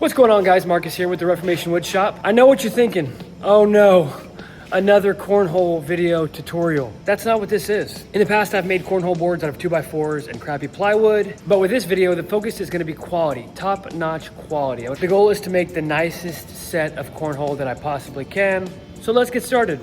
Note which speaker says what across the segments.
Speaker 1: What's going on, guys? Marcus here with the Reformation Woodshop. I know what you're thinking. Oh no, another cornhole video tutorial. That's not what this is. In the past, I've made cornhole boards out of 2x4s and crappy plywood, but with this video, the focus is gonna be quality, top-notch quality. The goal is to make the nicest set of cornhole that I possibly can. So let's get started.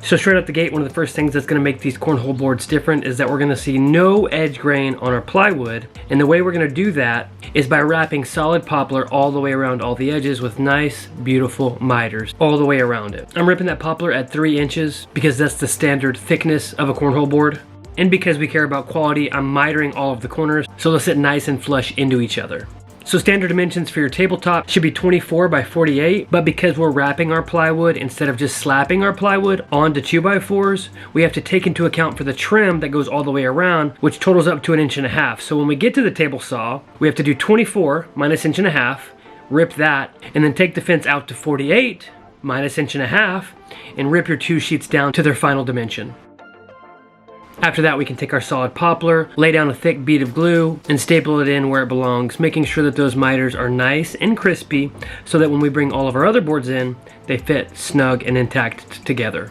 Speaker 1: So straight out the gate, one of the first things that's gonna make these cornhole boards different is that we're gonna see no edge grain on our plywood. And the way we're gonna do that is by wrapping solid poplar all the way around all the edges with nice, beautiful miters all the way around it. I'm ripping that poplar at 3 inches because that's the standard thickness of a cornhole board. And because we care about quality, I'm mitering all of the corners so they'll sit nice and flush into each other. So standard dimensions for your tabletop should be 24 by 48, but because we're wrapping our plywood instead of just slapping our plywood onto 2x4s, we have to take into account for the trim that goes all the way around, which totals up to 1.5 inches. So when we get to the table saw, we have to do 24 minus 1.5 inches, rip that, and then take the fence out to 48 minus 1.5 inches, and rip your 2 sheets down to their final dimension. After that, we can take our solid poplar, lay down a thick bead of glue, and staple it in where it belongs, making sure that those miters are nice and crispy so that when we bring all of our other boards in, they fit snug and intact together.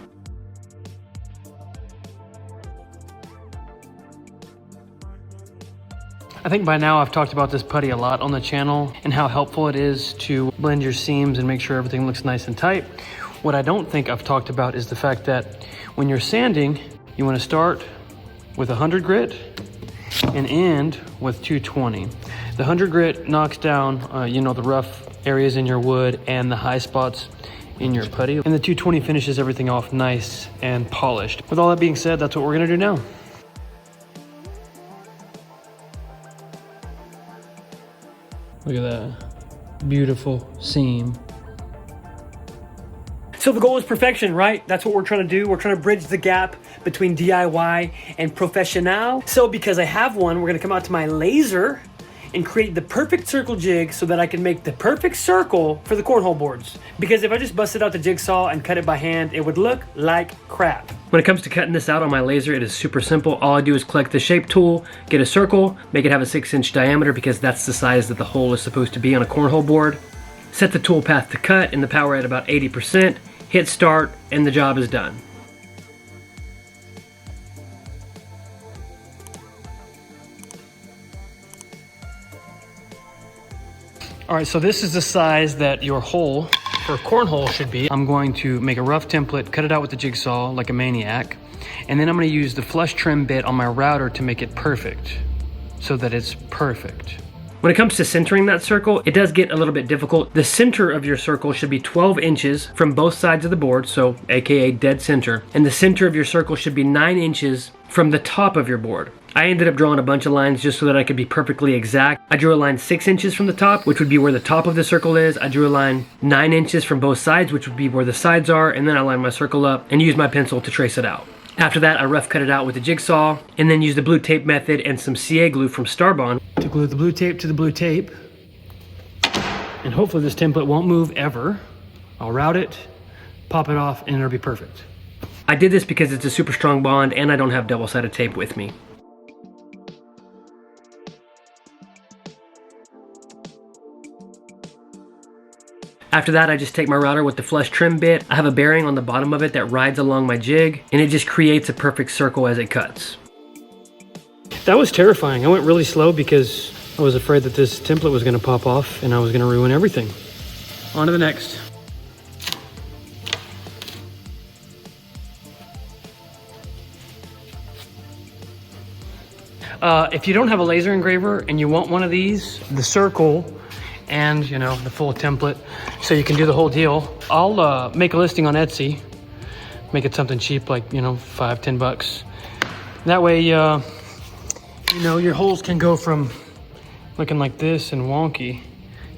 Speaker 1: I think by now I've talked about this putty a lot on the channel and how helpful it is to blend your seams and make sure everything looks nice and tight. What I don't think I've talked about is the fact that when you're sanding, you want to start with 100 grit and end with 220. The 100 grit knocks down, the rough areas in your wood and the high spots in your putty. And the 220 finishes everything off nice and polished. With all that being said, that's what we're gonna do now. Look at that, beautiful seam. So the goal is perfection, right? That's what we're trying to do. We're trying to bridge the gap between DIY and professional. So because I have one, we're gonna come out to my laser and create the perfect circle jig so that I can make the perfect circle for the cornhole boards. Because if I just busted out the jigsaw and cut it by hand, it would look like crap. When it comes to cutting this out on my laser, it is super simple. All I do is collect the shape tool, get a circle, make it have a 6-inch diameter because that's the size that the hole is supposed to be on a cornhole board. Set the tool path to cut and the power at about 80%. Hit start, and the job is done. All right, so this is the size that your hole for cornhole should be. I'm going to make a rough template, cut it out with the jigsaw like a maniac, and then I'm gonna use the flush trim bit on my router to make it perfect, so that it's perfect. When it comes to centering that circle, it does get a little bit difficult. The center of your circle should be 12 inches from both sides of the board, so AKA dead center. And the center of your circle should be 9 inches from the top of your board. I ended up drawing a bunch of lines just so that I could be perfectly exact. I drew a line 6 inches from the top, which would be where the top of the circle is. I drew a line 9 inches from both sides, which would be where the sides are, and then I lined my circle up and used my pencil to trace it out. After that, I rough cut it out with a jigsaw and then used the blue tape method and some CA glue from Starbond to glue the blue tape to the blue tape. And hopefully this template won't move ever. I'll route it, pop it off, and it'll be perfect. I did this because it's a super strong bond and I don't have double-sided tape with me. After that, I just take my router with the flush trim bit. I have a bearing on the bottom of it that rides along my jig, and it just creates a perfect circle as it cuts. That was terrifying. I went really slow because I was afraid that this template was gonna pop off and I was gonna ruin everything. On to the next. If you don't have a laser engraver and you want one of these, the circle, and the full template so you can do the whole deal, I'll make a listing on Etsy, make it something cheap like $5-10 bucks. That way your holes can go from looking like this and wonky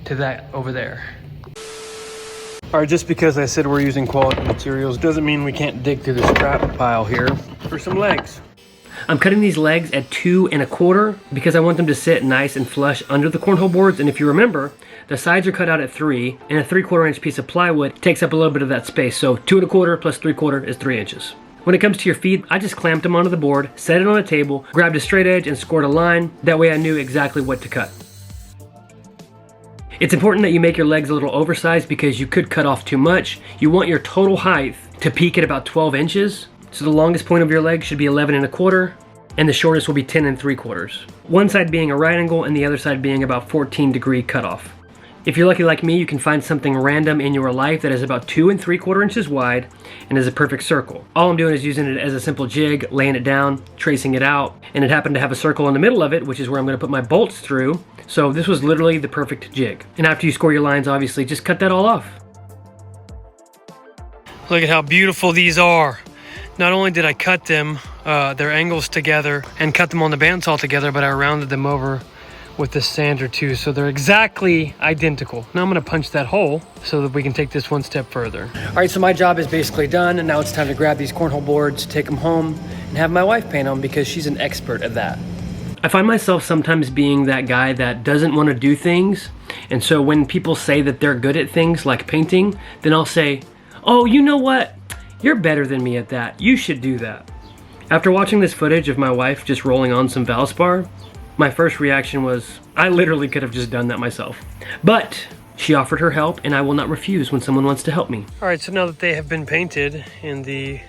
Speaker 1: to that over there. All right, just because I said we're using quality materials doesn't mean we can't dig through the scrap pile here for some legs. I'm cutting these legs at 2 1/4 because I want them to sit nice and flush under the cornhole boards. And if you remember, the sides are cut out at 3, and a 3/4 inch piece of plywood takes up a little bit of that space. So 2 1/4 plus 3/4 is 3 inches. When it comes to your feet, I just clamped them onto the board, set it on a table, grabbed a straight edge and scored a line. That way I knew exactly what to cut. It's important that you make your legs a little oversized because you could cut off too much. You want your total height to peak at about 12 inches. So the longest point of your leg should be 11 1/4 and the shortest will be 10 3/4. One side being a right angle and the other side being about 14-degree cutoff. If you're lucky like me, you can find something random in your life that is about 2 3/4 inches wide and is a perfect circle. All I'm doing is using it as a simple jig, laying it down, tracing it out, and it happened to have a circle in the middle of it, which is where I'm gonna put my bolts through. So this was literally the perfect jig. And after you score your lines, obviously, just cut that all off. Look at how beautiful these are. Not only did I cut them, their angles together and cut them on the bandsaw together, but I rounded them over with the sander too, so they're exactly identical. Now I'm gonna punch that hole so that we can take this one step further. All right, so my job is basically done, and now it's time to grab these cornhole boards, take them home, and have my wife paint them because she's an expert at that. I find myself sometimes being that guy that doesn't want to do things, and so when people say that they're good at things like painting, then I'll say, oh, you know what? You're better than me at that. You should do that. After watching this footage of my wife just rolling on some Valspar, my first reaction was, I literally could have just done that myself. But she offered her help, and I will not refuse when someone wants to help me. All right, so now that they have been painted in the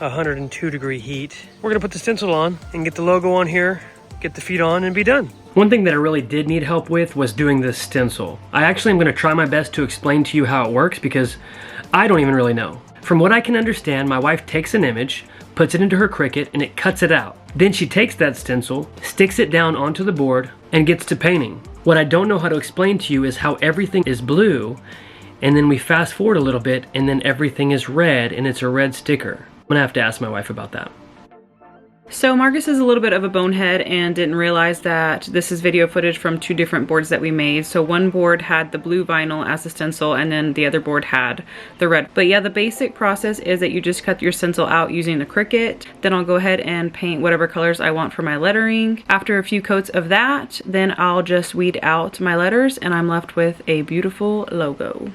Speaker 1: 102-degree heat, we're gonna put the stencil on and get the logo on here, get the feet on, and be done. One thing that I really did need help with was doing this stencil. I actually am gonna try my best to explain to you how it works because I don't even really know. From what I can understand, my wife takes an image, puts it into her Cricut, and it cuts it out. Then she takes that stencil, sticks it down onto the board, and gets to painting. What I don't know how to explain to you is how everything is blue, and then we fast forward a little bit, and then everything is red, and it's a red sticker. I'm gonna have to ask my wife about that.
Speaker 2: So Marcus is a little bit of a bonehead and didn't realize that this is video footage from 2 different boards that we made. So one board had the blue vinyl as a stencil and then the other board had the red. But yeah, the basic process is that you just cut your stencil out using the Cricut. Then I'll go ahead and paint whatever colors I want for my lettering. After a few coats of that, then I'll just weed out my letters and I'm left with a beautiful logo.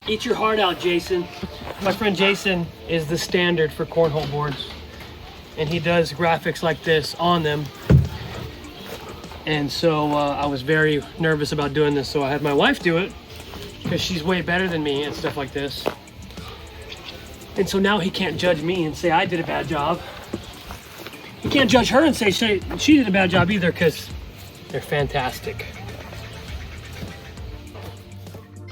Speaker 1: Eat your heart out, Jason. My friend Jason is the standard for cornhole boards, and he does graphics like this on them. And so I was very nervous about doing this, so I had my wife do it because she's way better than me and stuff like this. And so now he can't judge me and say I did a bad job. He can't judge her and say she did a bad job either because they're fantastic.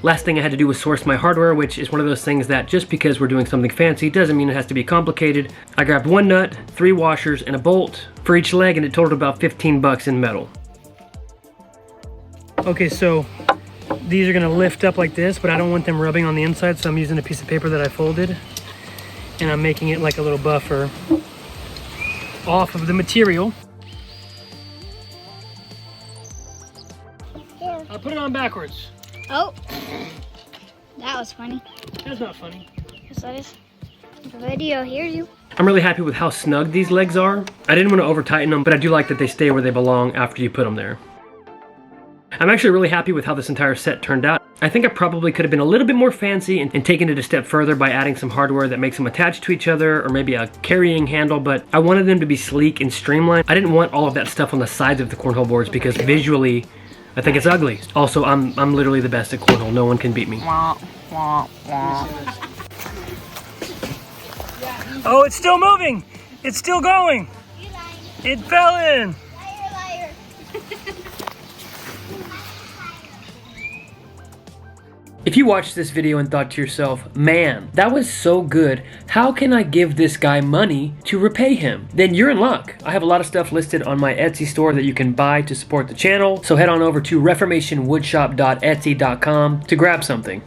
Speaker 1: Last thing I had to do was source my hardware, which is one of those things that just because we're doing something fancy doesn't mean it has to be complicated. I grabbed 1 nut, 3 washers, and a bolt for each leg, and it totaled about 15 bucks in metal. Okay, so these are gonna lift up like this, but I don't want them rubbing on the inside, so I'm using a piece of paper that I folded, and I'm making it like a little buffer off of the material. I'll put it on backwards.
Speaker 3: Oh, that was funny.
Speaker 1: That's not funny.
Speaker 3: Yes, that is. The video hears you.
Speaker 1: I'm really happy with how snug these legs are. I didn't want to over tighten them, but I do like that they stay where they belong after you put them there. I'm actually really happy with how this entire set turned out. I think I probably could have been a little bit more fancy and taken it a step further by adding some hardware that makes them attached to each other, or maybe a carrying handle, but I wanted them to be sleek and streamlined. I didn't want all of that stuff on the sides of the cornhole boards because visually, I think it's ugly. Also, I'm literally the best at cornhole. No one can beat me. Oh, it's still moving. It's still going. It fell in. If you watched this video and thought to yourself, man, that was so good, how can I give this guy money to repay him? Then you're in luck. I have a lot of stuff listed on my Etsy store that you can buy to support the channel, so head on over to reformationwoodshop.etsy.com to grab something.